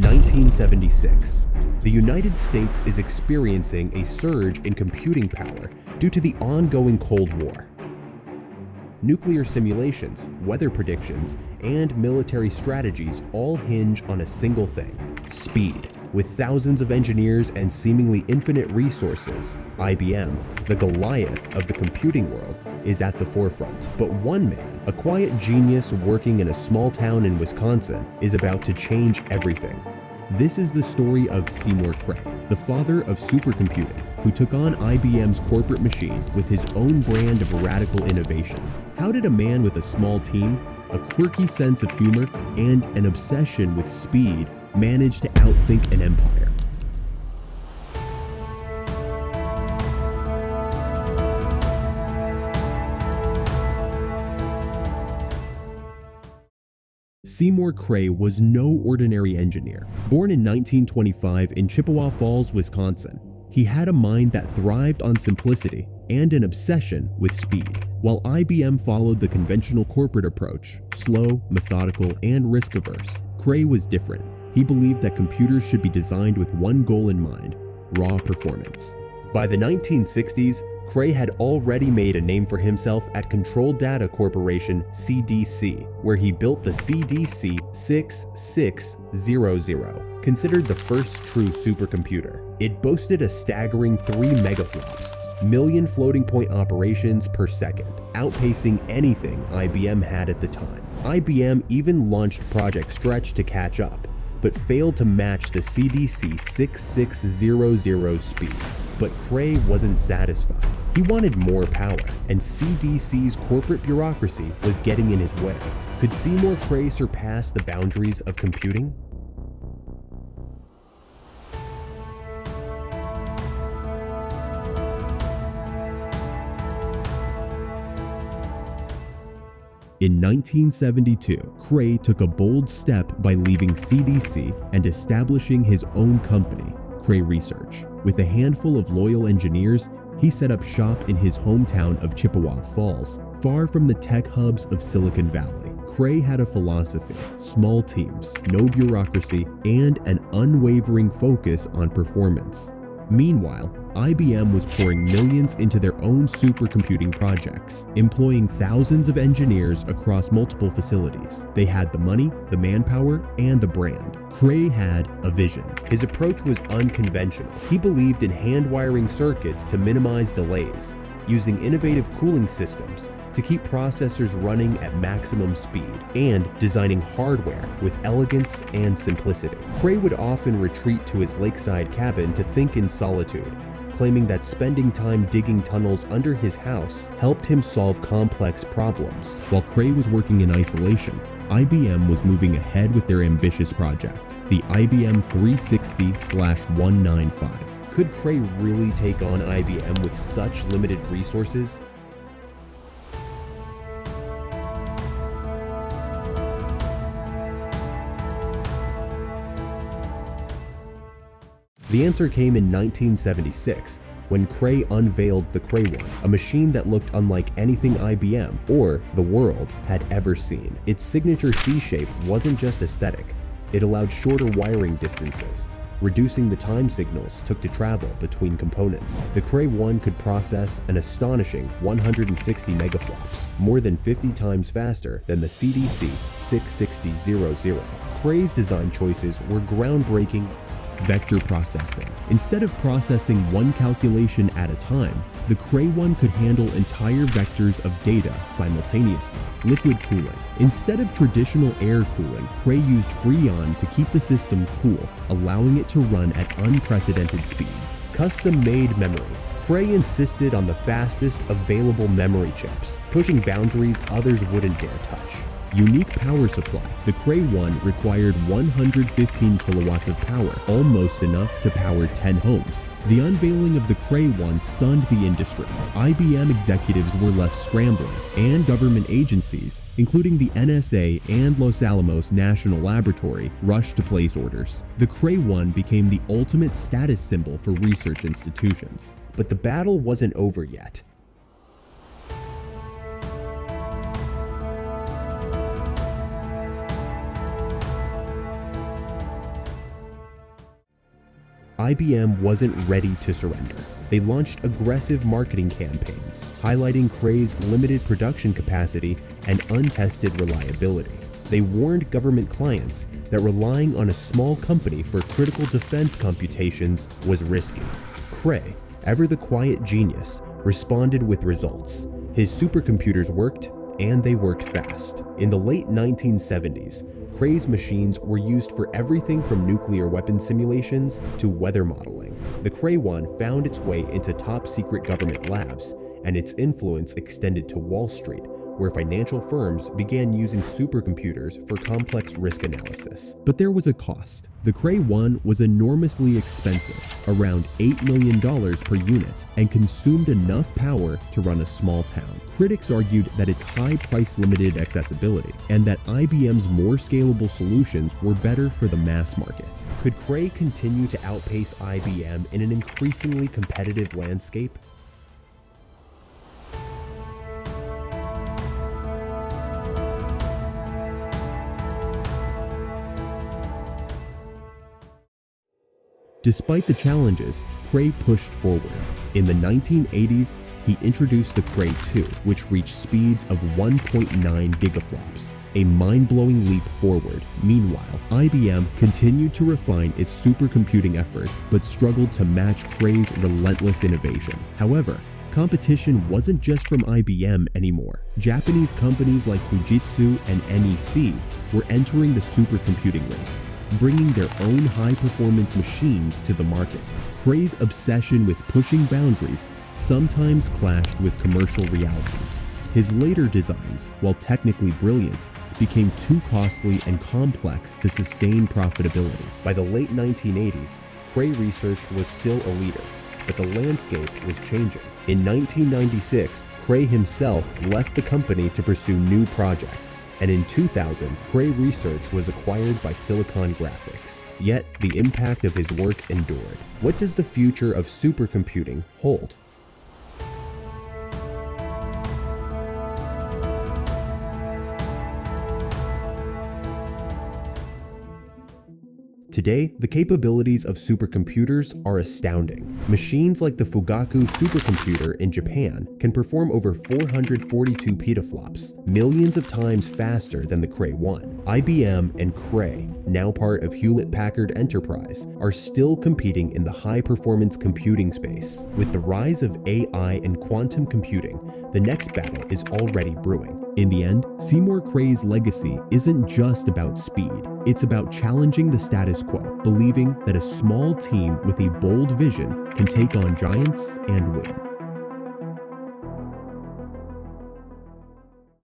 1976. The United States is experiencing a surge in computing power due to the ongoing Cold War. Nuclear simulations, weather predictions, and military strategies all hinge on a single thing: speed. With thousands of engineers and seemingly infinite resources, IBM, the Goliath of the computing world, is at the forefront. But one man, a quiet genius working in a small town in Wisconsin, is about to change everything. This is the story of Seymour Cray, the father of supercomputing, who took on IBM's corporate machine with his own brand of radical innovation. How did a man with a small team, a quirky sense of humor, and an obsession with speed manage to outthink an empire? Seymour Cray was no ordinary engineer. Born in 1925 in Chippewa Falls, Wisconsin, he had a mind that thrived on simplicity and an obsession with speed. While IBM followed the conventional corporate approach, slow, methodical, and risk-averse, Cray was different. He believed that computers should be designed with one goal in mind: raw performance. By the 1960s, Cray had already made a name for himself at Controlled Data Corporation (CDC), where he built the CDC 6600, considered the first true supercomputer. It boasted a staggering 3 megaflops, million floating point operations per second, outpacing anything IBM had at the time. IBM even launched Project Stretch to catch up, but failed to match the CDC 6600's speed. But Cray wasn't satisfied. He wanted more power, and CDC's corporate bureaucracy was getting in his way. Could Seymour Cray surpass the boundaries of computing? In 1972, Cray took a bold step by leaving CDC and establishing his own company, Cray Research. With a handful of loyal engineers, he set up shop in his hometown of Chippewa Falls, far from the tech hubs of Silicon Valley. Cray had a philosophy: small teams, no bureaucracy, and an unwavering focus on performance. Meanwhile, IBM was pouring millions into their own supercomputing projects, employing thousands of engineers across multiple facilities. They had the money, the manpower, and the brand. Cray had a vision. His approach was unconventional. He believed in hand-wiring circuits to minimize delays, using innovative cooling systems to keep processors running at maximum speed, and designing hardware with elegance and simplicity. Cray would often retreat to his lakeside cabin to think in solitude, claiming that spending time digging tunnels under his house helped him solve complex problems. While Cray was working in isolation, IBM was moving ahead with their ambitious project, the IBM 360/195. Could Cray really take on IBM with such limited resources? The answer came in 1976, when Cray unveiled the Cray One, a machine that looked unlike anything IBM or the world had ever seen. Its signature C-shape wasn't just aesthetic, it allowed shorter wiring distances, reducing the time signals took to travel between components. The Cray One could process an astonishing 160 megaflops, more than 50 times faster than the CDC 6600. Cray's design choices were groundbreaking. Vector processing. Instead of processing one calculation at a time, the Cray One could handle entire vectors of data simultaneously. Liquid cooling. Instead of traditional air cooling, Cray used Freon to keep the system cool, allowing it to run at unprecedented speeds. Custom-made memory. Cray insisted on the fastest available memory chips, pushing boundaries others wouldn't dare touch. Unique power supply. The Cray One required 115 kilowatts of power, almost enough to power 10 homes. The unveiling of the Cray One stunned the industry. IBM executives were left scrambling, and government agencies, including the NSA and Los Alamos National Laboratory, rushed to place orders. The Cray One became the ultimate status symbol for research institutions. But the battle wasn't over yet. IBM wasn't ready to surrender. They launched aggressive marketing campaigns, highlighting Cray's limited production capacity and untested reliability. They warned government clients that relying on a small company for critical defense computations was risky. Cray, ever the quiet genius, responded with results. His supercomputers worked, and they worked fast. In the late 1970s, Cray's machines were used for everything from nuclear weapon simulations to weather modeling. The Cray one found its way into top-secret government labs, and its influence extended to Wall Street, where financial firms began using supercomputers for complex risk analysis. But there was a cost. The Cray one was enormously expensive, around $8 million per unit, and consumed enough power to run a small town. Critics argued that its high price limited accessibility, and that IBM's more scalable solutions were better for the mass market. Could Cray continue to outpace IBM in an increasingly competitive landscape? Despite the challenges, Cray pushed forward. In the 1980s, he introduced the Cray 2, which reached speeds of 1.9 gigaflops, a mind-blowing leap forward. Meanwhile, IBM continued to refine its supercomputing efforts, but struggled to match Cray's relentless innovation. However, competition wasn't just from IBM anymore. Japanese companies like Fujitsu and NEC were entering the supercomputing race, bringing their own high-performance machines to the market. Cray's obsession with pushing boundaries sometimes clashed with commercial realities. His later designs, while technically brilliant, became too costly and complex to sustain profitability. By the late 1980s, Cray research was still a leader, but the landscape was changing. In 1996, Cray himself left the company to pursue new projects, and in 2000, Cray Research was acquired by Silicon Graphics. Yet, the impact of his work endured. What does the future of supercomputing hold? Today, the capabilities of supercomputers are astounding. Machines like the Fugaku supercomputer in Japan can perform over 442 petaflops, millions of times faster than the Cray one. IBM and Cray, now part of Hewlett-Packard Enterprise, are still competing in the high-performance computing space. With the rise of AI and quantum computing, the next battle is already brewing. In the end, Seymour Cray's legacy isn't just about speed. It's about challenging the status quo, believing that a small team with a bold vision can take on giants and win.